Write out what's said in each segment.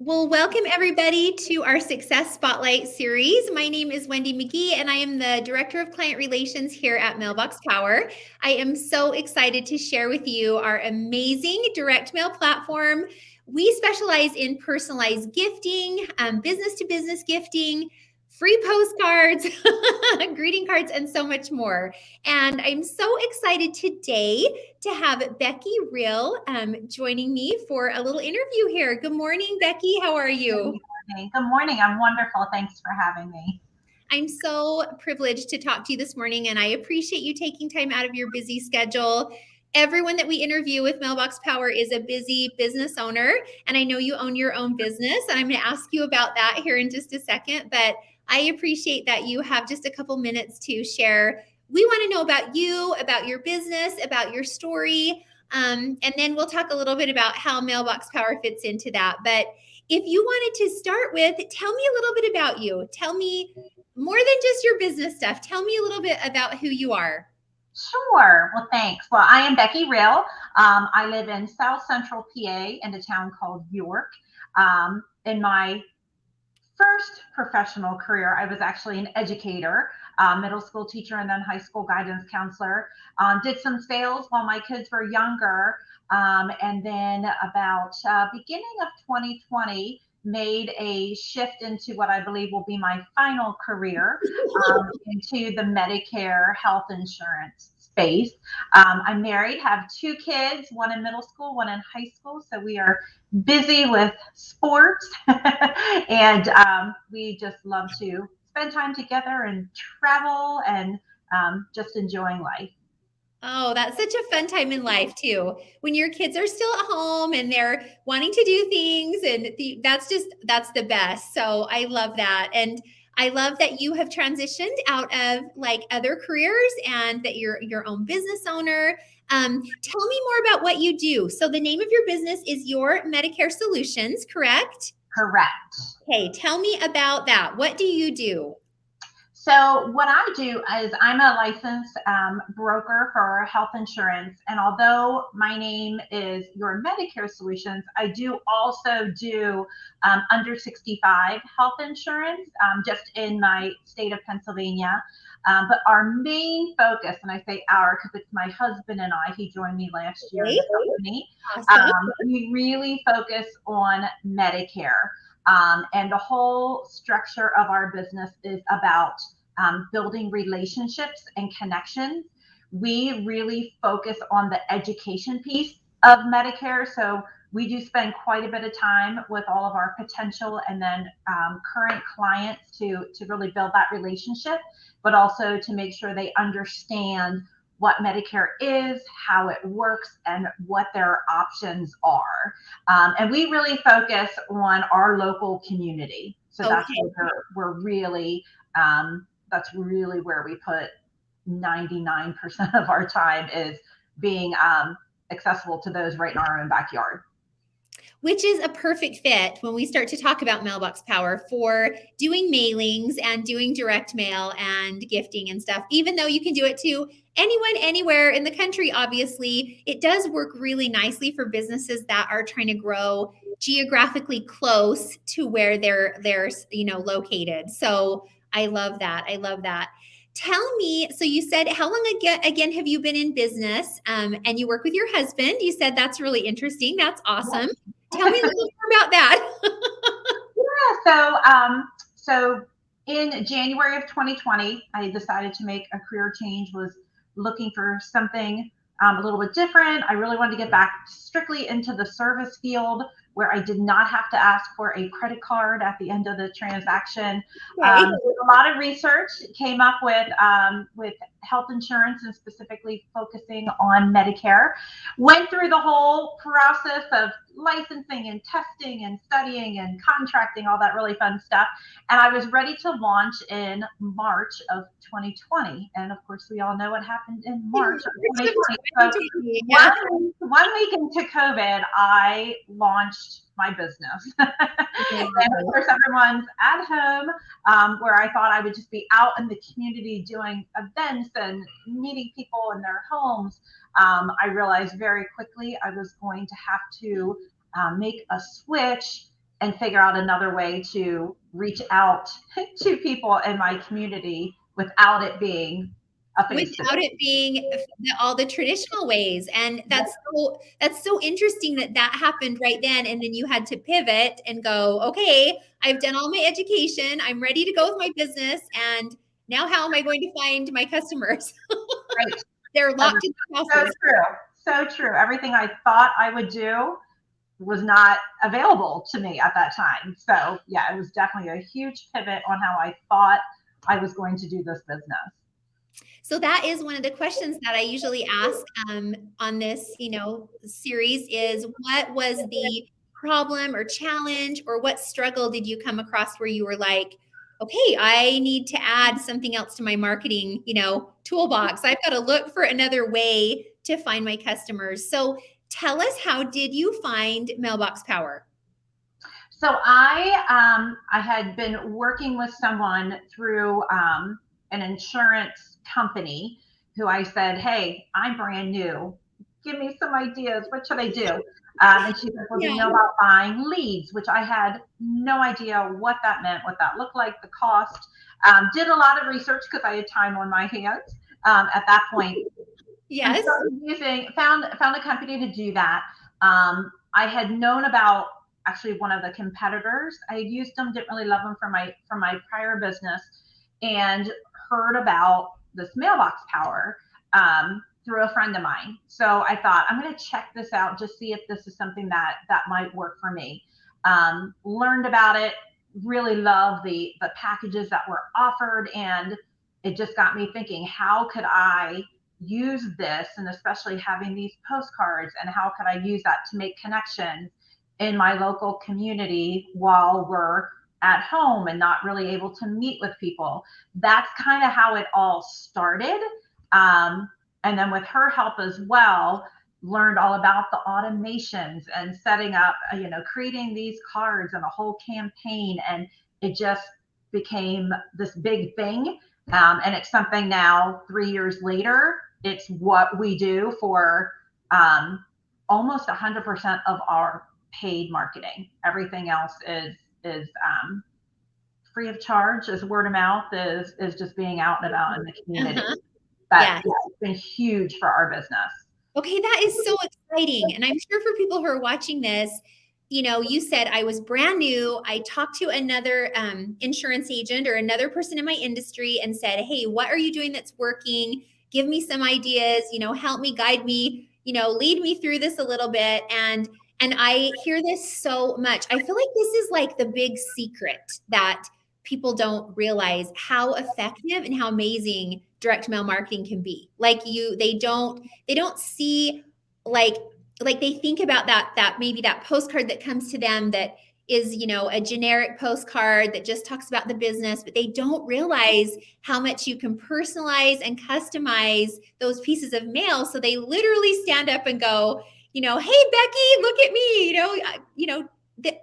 Well, welcome everybody to our Success Spotlight series. My name is Wendy McGee, and I am the Director of Client Relations here at Mailbox Power. I am so excited to share with you our amazing direct mail platform. We specialize in personalized gifting, business-to-business gifting, free postcards, greeting cards, and so much more. And I'm so excited today to have Becky Rill joining me for a little interview here. Good morning, Becky. How are you? Good morning. I'm wonderful. Thanks for having me. I'm so privileged to talk to you this morning, and I appreciate you taking time out of your busy schedule. Everyone that we interview with Mailbox Power is a busy business owner, and I know you own your own business, and I'm going to ask you about that here in just a second. But I appreciate that you have just a couple minutes to share. We want to know about you, about your business, about your story, and then we'll talk a little bit about how Mailbox Power fits into that. But if you wanted to start with, tell me a little bit about you. Tell me more than just your business stuff. Tell me a little bit about who you are. Sure. Well, thanks. Well, I am Becky Rill. I live in South Central PA in a town called York. In my first professional career, I was actually an educator, middle school teacher, and then high school guidance counselor. Did some sales while my kids were younger. And then about beginning of 2020, made a shift into what I believe will be my final career, into the Medicare health insurance space. I'm married, have two kids, one in middle school, one in high school. So we are busy with sports and we just love to spend time together and travel and just enjoying life. Oh, that's such a fun time in life too. When your kids are still at home and they're wanting to do things and that's the best. So I love that. And I love that you have transitioned out of like other careers and that you're your own business owner. Tell me more about what you do. So the name of your business is Your MediCARE Solutions, correct? Correct. Okay, tell me about that. What do you do? So what I do is I'm a licensed broker for health insurance, and although my name is Your MediCare Solutions, I do also do under 65 health insurance, just in my state of Pennsylvania. But our main focus, and I say our because it's my husband and I, he joined me last year in Okay, the company. awesome. We really focus on Medicare. And the whole structure of our business is about building relationships and connections. We really focus on the education piece of Medicare. So we do spend quite a bit of time with all of our potential and then current clients to really build that relationship, but also to make sure they understand what Medicare is, how it works, and what their options are. And we really focus on our local community. So that's Okay. where we're really, that's really where we put 99% of our time is being accessible to those right in our own backyard. Which is a perfect fit when we start to talk about Mailbox Power for doing mailings and doing direct mail and gifting and stuff. Even though you can do it to anyone, anywhere in the country, obviously, it does work really nicely for businesses that are trying to grow geographically close to where they're located. So I love that. I love that. Tell me, so you said how long again have you been in business? And you work with your husband. You said that's really interesting. That's awesome. Tell me a little more about that. So in January of 2020, I decided to make a career change. Was looking for something a little bit different. I really wanted to get back strictly into the service field where I did not have to ask for a credit card at the end of the transaction. Okay. A lot of research came up with health insurance and specifically focusing on Medicare. Went through the whole process of licensing and testing and studying and contracting, all that really fun stuff. And I was ready to launch in March of 2020. And of course, we all know what happened in March of 2020. So Yeah. one week into COVID, I launched my business. And of course, everyone's at home, where I thought I would just be out in the community doing events and meeting people in their homes. I realized very quickly I was going to have to make a switch and figure out another way to reach out to people in my community without it being a face to Without it being all the traditional ways. And that's so interesting that that happened right then. And then you had to pivot and go, okay, I've done all my education. I'm ready to go with my business. And now how am I going to find my customers? Right. They're locked in their So houses. true. So true. Everything I thought I would do was not available to me at that time. So yeah, it was definitely a huge pivot on how I thought I was going to do this business. So that is one of the questions that I usually ask on this, series is what was the problem or challenge or what struggle did you come across where you were like, okay, I need to add something else to my marketing, toolbox. I've got to look for another way to find my customers. So tell us, how did you find Mailbox Power? So I had been working with someone through an insurance company who I said, hey, I'm brand new. Give me some ideas. What should I do? And she said, well, do you know about buying leads? Which I had no idea what that meant, what that looked like, the cost. Did a lot of research because I had time on my hands at that point. Yes. And so found a company to do that. I had known about actually one of the competitors. I had used them, didn't really love them from my prior business, and heard about this Mailbox Power through a friend of mine. So I thought, I'm going to check this out, just see if this is something that might work for me. Learned about it, really loved the packages that were offered, and it just got me thinking, how could I use this, and especially having these postcards, and how could I use that to make connections in my local community while we're at home and not really able to meet with people. That's kind of how it all started. And then with her help as well, learned all about the automations and setting up, creating these cards and a whole campaign. And it just became this big thing. And it's something now, 3 years later, it's what we do for almost 100% of our paid marketing. Everything else is free of charge, as word of mouth is just being out and about in the community. But yeah, it's been huge for our business. Okay, that is so exciting. And I'm sure for people who are watching this, you said I was brand new. I talked to another insurance agent or another person in my industry and said, hey, what are you doing that's working? Give me some ideas, help me, guide me, lead me through this a little bit. And I hear this so much. I feel like this is like the big secret that people don't realize how effective and how amazing direct mail marketing can be. Like they don't see like they think about that maybe that postcard that comes to them that is, a generic postcard that just talks about the business, but they don't realize how much you can personalize and customize those pieces of mail. So they literally stand up and go, hey, Becky, look at me,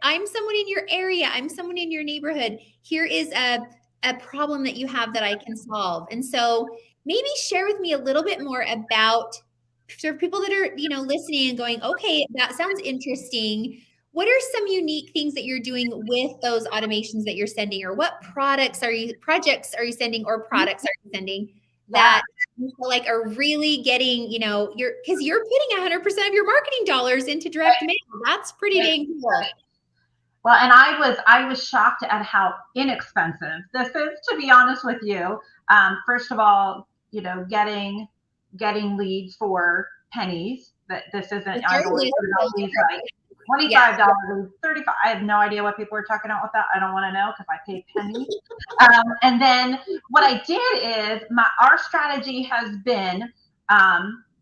I'm someone in your area. I'm someone in your neighborhood. Here is a problem that you have that I can solve. And so maybe share with me a little bit more about, for people that are, listening and going, okay, that sounds interesting. What are some unique things that you're doing with those automations that you're sending, or what projects are you sending, or products are you sending that you feel like are really getting, because you're putting 100% of your marketing dollars into direct mail. That's pretty dang cool. Well, and I was shocked at how inexpensive this is, to be honest with you. First of all, getting leads for pennies. That this isn't. I've always heard about these like $25, $35. I have no idea what people are talking about with that. I don't want to know because I pay pennies. And then what I did is our strategy has been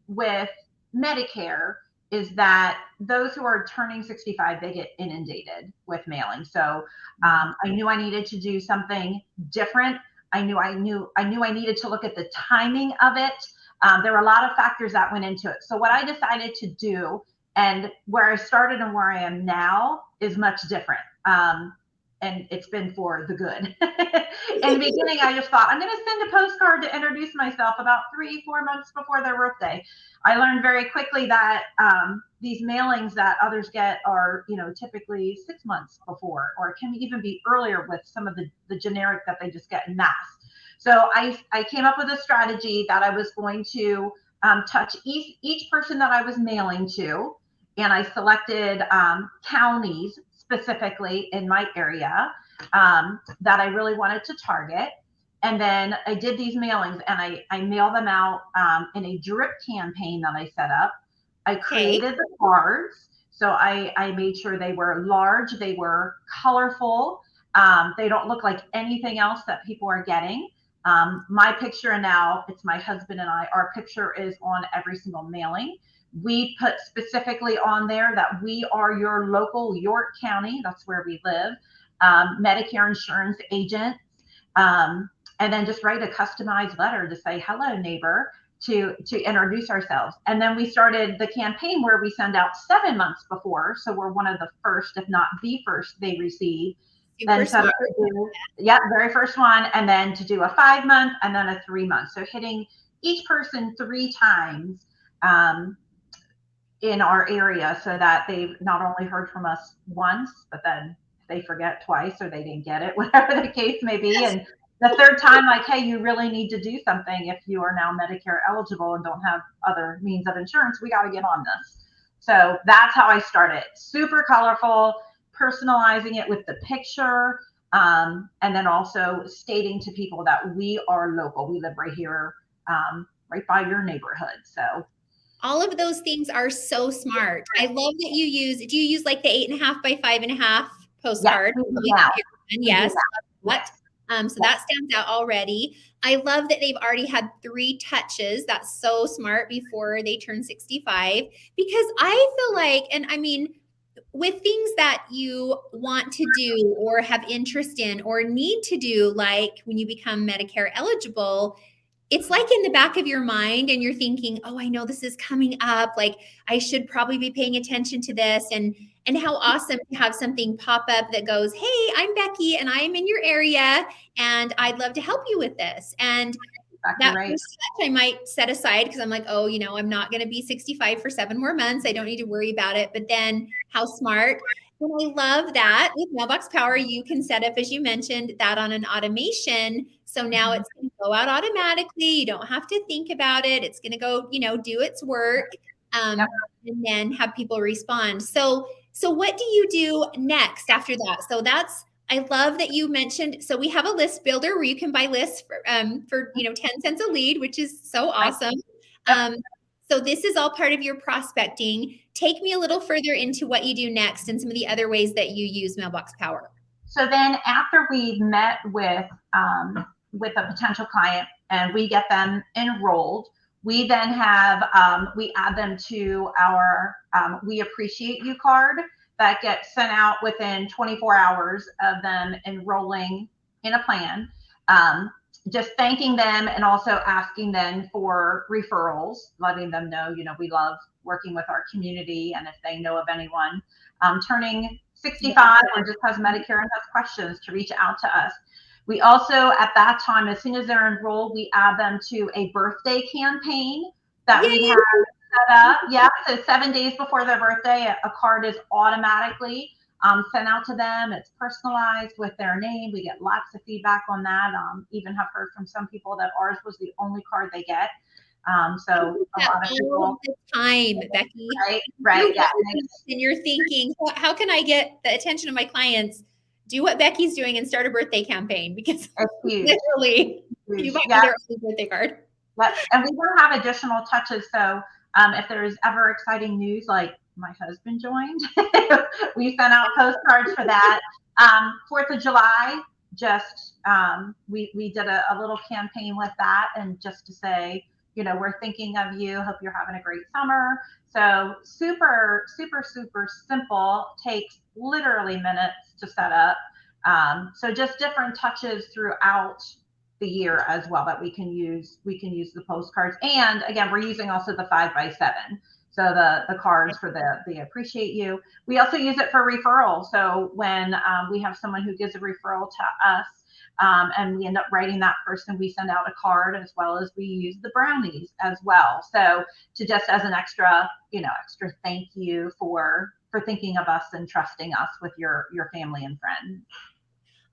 with Medicare is that those who are turning 65, they get inundated with mailing. So I knew I needed to do something different. I knew I needed to look at the timing of it. There were a lot of factors that went into it. So what I decided to do, and where I started and where I am now, is much different. And and it's been for the good. In the beginning, I just thought I'm going to send a postcard to introduce myself about 3-4 months before their birthday. I learned very quickly that these mailings that others get are, typically 6 months before, or it can even be earlier with some of the generic that they just get in mass. So I came up with a strategy that I was going to touch each person that I was mailing to, and I selected counties specifically in my area that I really wanted to target. And then I did these mailings, and I mail them out in a drip campaign that I set up. I created the cards. So I made sure they were large, they were colorful. They don't look like anything else that people are getting. My picture, and now it's my husband and I, our picture is on every single mailing. We put specifically on there that we are your local York County, that's where we live, Medicare insurance agent. And then just write a customized letter to say, hello, neighbor, to introduce ourselves. And then we started the campaign where we send out 7 months before. So we're one of the first, if not the first, they receive. Then set up to do, very first one, and then to do a 5 month and then a 3 month. So hitting each person 3 times in our area, so that they've not only heard from us once, but then they forget twice or they didn't get it, whatever the case may be. And the 3rd time, like, hey, you really need to do something if you are now Medicare eligible and don't have other means of insurance. We got to get on this. So that's how I started. Super colorful, personalizing it with the picture, and then also stating to people that we are local. We live right here, right by your neighborhood. So all of those things are so smart. I love that do you use like the 8.5 by 5.5 postcard? Yes. So that stands out already. I love that they've already had 3 touches. That's so smart before they turn 65, because I feel like, and I mean, with things that you want to do or have interest in or need to do, like when you become Medicare eligible, it's like in the back of your mind and you're thinking, oh, I know this is coming up. Like I should probably be paying attention to this. And how awesome to have something pop up that goes, hey, I'm Becky and I'm in your area and I'd love to help you with this. And that first touch I might set aside because I'm like, oh, I'm not going to be 65 for 7 more months. I don't need to worry about it. But then how smart. And I love that with Mailbox Power, you can set up, as you mentioned, that on an automation. So now it's going to go out automatically. You don't have to think about it. It's going to go, do its work, and then have people respond. So what do you do next after that? So I love that you mentioned, so we have a list builder where you can buy lists for 10 cents a lead, which is so awesome. So this is all part of your prospecting. Take me a little further into what you do next and some of the other ways that you use Mailbox Power. So then after we've met with a potential client and we get them enrolled, we then have, we add them to our We Appreciate You card that gets sent out within 24 hours of them enrolling in a plan. Just thanking them and also asking them for referrals, letting them know, we love working with our community. And if they know of anyone turning 65 or just has Medicare and has questions, to reach out to us. We also, at that time, as soon as they're enrolled, we add them to a birthday campaign that we have set up. Yeah, so 7 days before their birthday, a card is automatically sent out to them. It's personalized with their name. We get lots of feedback on that. Even have heard from some people that ours was the only card they get. So a lot of people all the time, Becky. Right. Yeah. And you're thinking, how can I get the attention of my clients? Do what Becky's doing and start a birthday campaign, because literally you might be their only birthday card. And we will have additional touches. So if there's ever exciting news, like my husband joined, we sent out postcards for that. 4th of July, just we did a little campaign with that, and just to say, we're thinking of you. Hope you're having a great summer. So super, super, super simple. Takes literally minutes to set up. So just different touches throughout the year as well that we can use the postcards. And again, we're using also the 5 by 7. So the cards for the appreciate you. We also use it for referral. So when we have someone who gives a referral to us, and we end up writing that person, we send out a card, as well as we use the brownies as well. So to just as an extra, extra thank you for thinking of us and trusting us with your family and friends.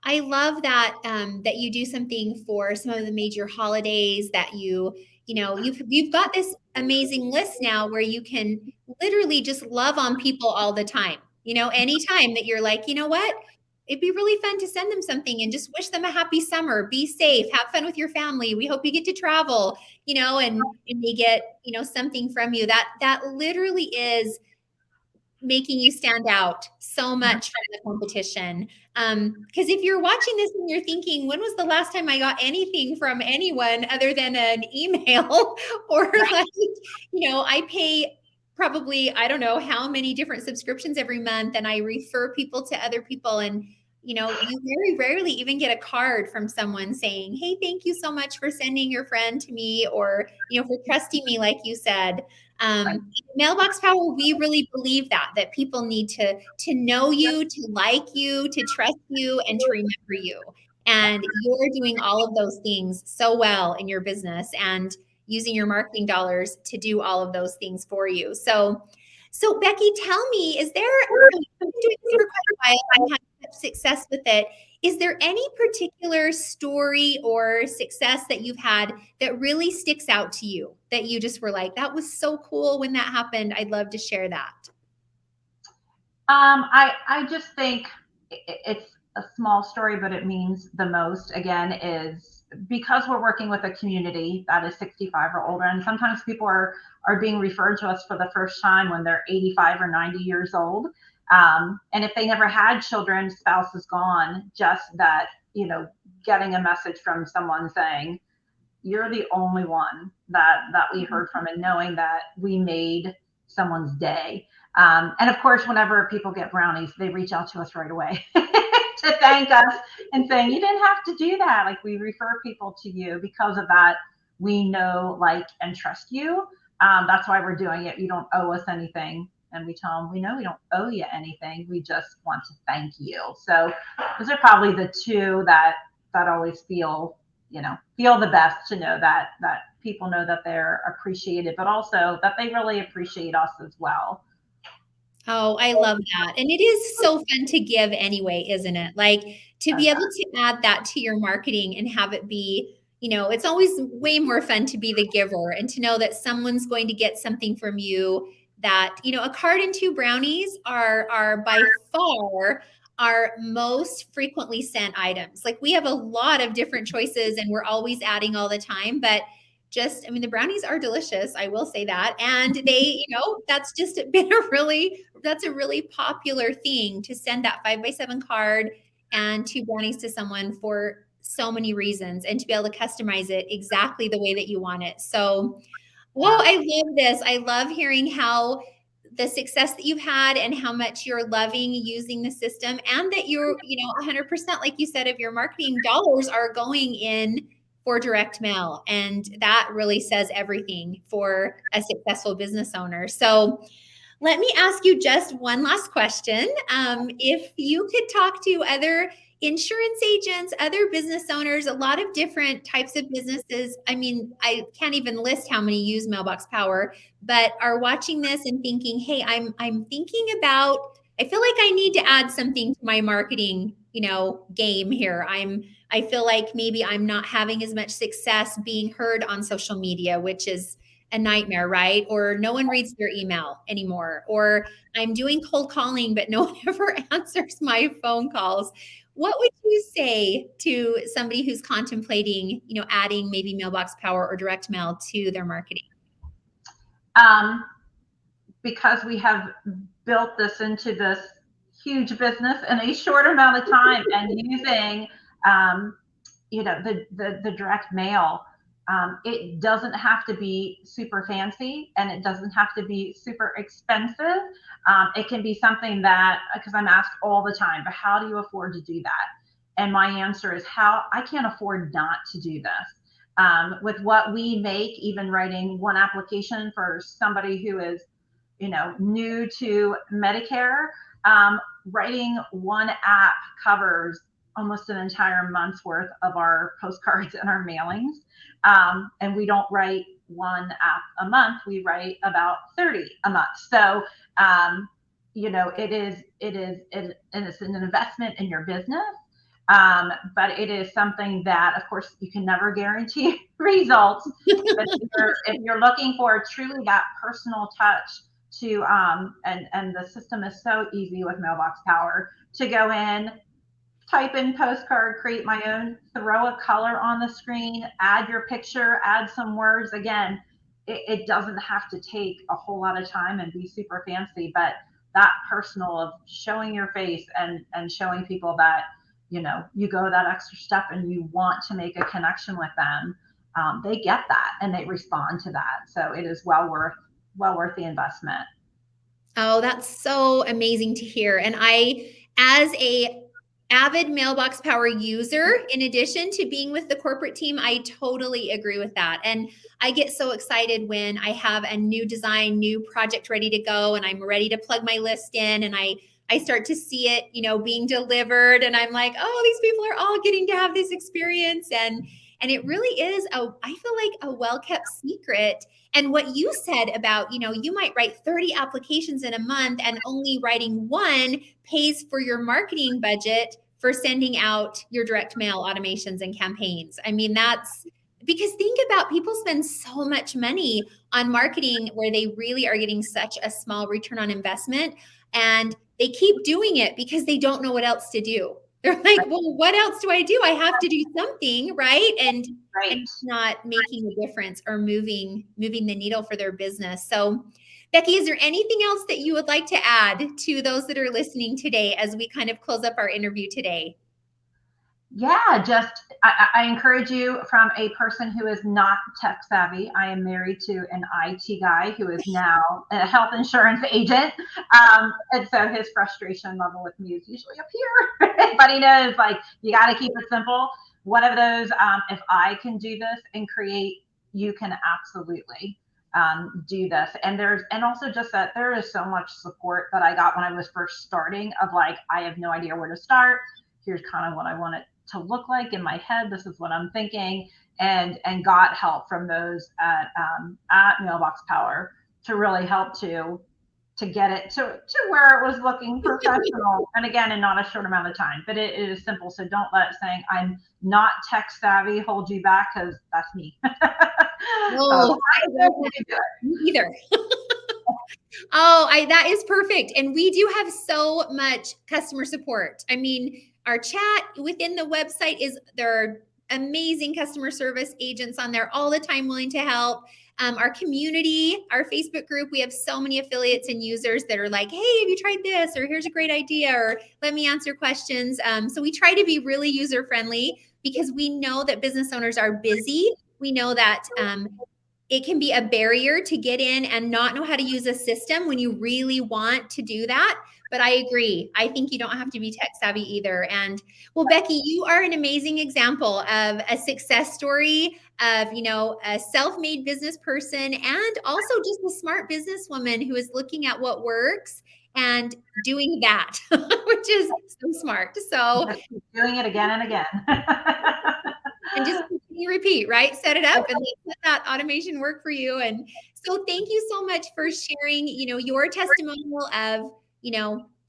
I love that that you do something for some of the major holidays, that you've got this amazing list now where you can literally just love on people all the time. Anytime that you're like, you know what? It'd be really fun to send them something and just wish them a happy summer. Be safe, have fun with your family. We hope you get to travel, and they get, something from you. That literally is making you stand out so much from the competition. Because if you're watching this and you're thinking, when was the last time I got anything from anyone other than an email or like, I pay probably, I don't know how many different subscriptions every month, and I refer people to other people, and you very rarely even get a card from someone saying, hey, thank you so much for sending your friend to me, or for trusting me, like you said. Mailbox Power, we really believe that people need to know you, to like you, to trust you, and to remember you. And you're doing all of those things so well in your business, and using your marketing dollars to do all of those things for you. So Becky, tell me, is there, you've been doing this for quite a while and had such success with it. Is there any particular story or success that you've had that really sticks out to you, that you just were like, that was so cool when that happened? I'd love to share that. I just think it's a small story, but it means the most. Again, is because we're working with a community that is 65 or older, and sometimes people are being referred to us for the first time when they're 85 or 90 years old. And if they never had children, spouse is gone, just that, getting a message from someone saying, you're the only one that we heard from, and knowing that we made someone's day. And of course, whenever people get brownies, they reach out to us right away to thank us and saying, you didn't have to do that. Like, we refer people to you because of that. We know, like, and trust you. That's why we're doing it. You don't owe us anything. And we tell them, we know we don't owe you anything. We just want to thank you. So those are probably the two that always feel the best, to know that people know that they're appreciated, but also that they really appreciate us as well. Oh, I love that. And it is so fun to give anyway, isn't it? Like, to be able to add that to your marketing and have it be, it's always way more fun to be the giver, and to know that someone's going to get something from you. That, a card and 2 brownies are by far our most frequently sent items. Like, we have a lot of different choices and we're always adding all the time, but the brownies are delicious. I will say that. And they, that's just been that's a really popular thing, to send that 5x7 card and 2 brownies to someone for so many reasons, and to be able to customize it exactly the way that you want it. So, I love this. I love hearing how the success that you've had, and how much you're loving using the system, and that you're, 100%, like you said, of your marketing dollars are going in for direct mail. And that really says everything for a successful business owner. So let me ask you just one last question. If you could talk to other insurance agents, other business owners, a lot of different types of businesses. I can't even list how many use Mailbox Power, but are watching this and thinking, hey, I'm thinking about, I feel like I need to add something to my marketing, game here. I feel like maybe I'm not having as much success being heard on social media, which is a nightmare, right? Or no one reads their email anymore, or I'm doing cold calling, but no one ever answers my phone calls. What would you say to somebody who's contemplating, adding maybe Mailbox Power or direct mail to their marketing? Because we have built this into this huge business in a short amount of time, and using, the direct mail, it doesn't have to be super fancy, and it doesn't have to be super expensive. It can be something that, because I'm asked all the time, but how do you afford to do that? And my answer is, I can't afford not to do this. With what we make, even writing one application for somebody who is new to Medicare, writing one app covers almost an entire month's worth of our postcards and our mailings. And we don't write one app a month, we write about 30 a month. So, it's an investment in your business. But it is something that, of course, you can never guarantee results. But if you're looking for truly that personal touch to, and the system is so easy with Mailbox Power to go in, type in postcard, create my own, throw a color on the screen, add your picture, add some words. Again, it doesn't have to take a whole lot of time and be super fancy, but that personal of showing your face and showing people that, you go that extra step and you want to make a connection with them. They get that and they respond to that. So it is well worth the investment. Oh, that's so amazing to hear. And I, as a avid Mailbox Power user, in addition to being with the corporate team, I totally agree with that. And I get so excited when I have a new design, new project ready to go, and I'm ready to plug my list in, and I start to see it, being delivered, and I'm like, oh, these people are all getting to have this experience. And it really is I feel like a well-kept secret. And what you said about, you might write 30 applications in a month and only writing one pays for your marketing budget for sending out your direct mail automations and campaigns. I mean, that's because think about people spend so much money on marketing where they really are getting such a small return on investment, and they keep doing it because they don't know what else to do. They're like, well, what else do I do? I have to do something, right? And it's not making a difference or moving the needle for their business. So, Becky, is there anything else that you would like to add to those that are listening today as we kind of close up our interview today? Yeah, I encourage you, from a person who is not tech savvy. I am married to an IT guy who is now a health insurance agent. And so his frustration level with me is usually up here, but he knows, like, you got to keep it simple. One of those, if I can do this and create, you can absolutely do this. And also just that there is so much support that I got when I was first starting, of like, I have no idea where to start. Here's kind of what I want it to look like in my head. This is what I'm thinking, and got help from those at Mailbox Power to really help to get it to where it was looking professional. And again, in not a short amount of time, but it is simple. So don't let saying I'm not tech savvy hold you back, because that's me. No, I don't do it either. Oh, that is perfect. And we do have so much customer support. I mean, our chat within the website there are amazing customer service agents on there all the time willing to help. Our community, our Facebook group, we have so many affiliates and users that are like, hey, have you tried this? Or here's a great idea, or let me answer questions. So we try to be really user friendly because we know that business owners are busy. We know that it can be a barrier to get in and not know how to use a system when you really want to do that. But I agree. I think you don't have to be tech savvy either. And well, Becky, you are an amazing example of a success story of, a self-made business person, and also just a smart businesswoman who is looking at what works and doing that, which is so smart. So doing it again and again. And just repeat, right? Set it up and let that automation work for you. And so thank you so much for sharing, your testimonial of,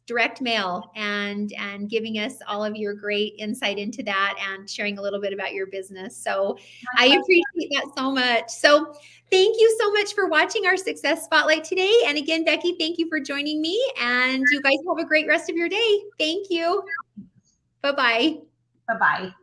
direct mail and giving us all of your great insight into that and sharing a little bit about your business. So I appreciate that so much. So thank you so much for watching our Success Spotlight today. And again, Becky, thank you for joining me, and you guys have a great rest of your day. Thank you. Bye-bye. Bye-bye.